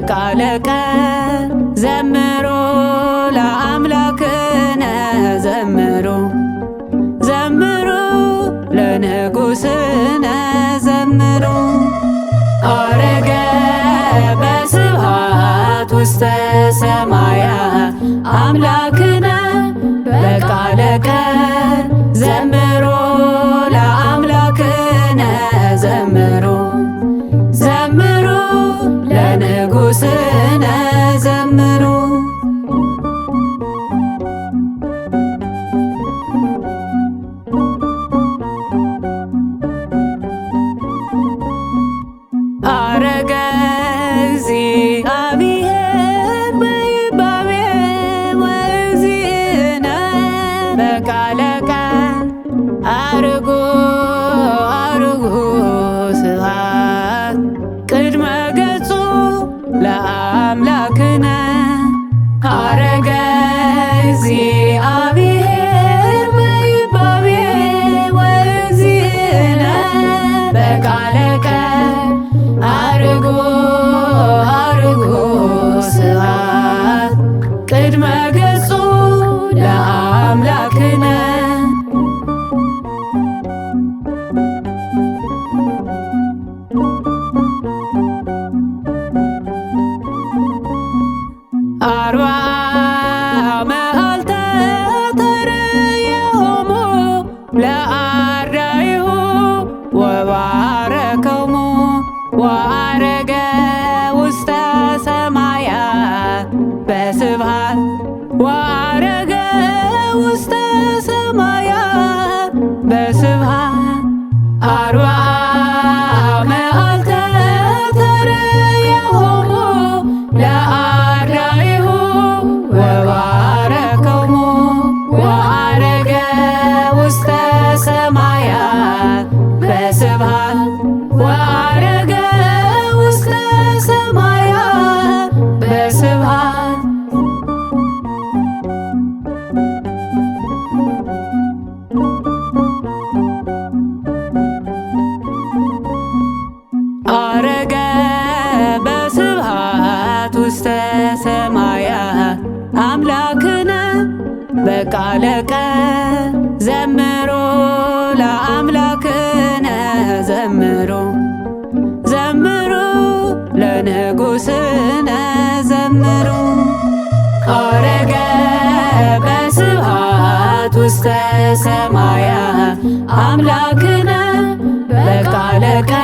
በቃለ ቀን ዘምሩ ለአምላክነ ዘምሩ ዘምሩ ለንጉሥነ ዘምሩ አረገ በስብሐት ውስተ ሰማያት አምላክነ በቃለ ቀን ዘምሩ ለአምላክነ ዘምሩ ዘምሩ ለንጉሥነ ዘምሩ አረገ እግዚአብሔር በይባቤ ወእግዚእነ በቃለ ቀን አርጉ አርጉ ስብሐት ቅድመ ገጹ ለአምላክነ አረገ እግዚአብሔር በይባቤ ወእግዚእነ በቃለ ቀን አርጉ አርጉ ስብሐት ቅድመ ገጹ ለአምላክነ አርባ መዓልተ ተርእዮሙ ለአርዳኢሁ ወባረከሙ ወአረገ ውስተ ሰማያት በስብሐት ወአረገ ውስተ ሰማያት በስብሐት አርባ መዓልተ ተርእዮሙ ለአርዳኢሁ ወባረከሙ ወአረገ ውስተ ሰማያት በስብሐት ወአረገ ውስተ ሰማያት በስብሐት አረገ በስብሐት ውስተ ሰማያት አምላክነ በቃለ ቀን ዘምሩ ለአምላክነ ዘምሩ ዘምሩ ለንጉሥነ ዘምሩ አረገ በስብሐት ውስተ ሰማያት አምላክነ በቃለ ቀን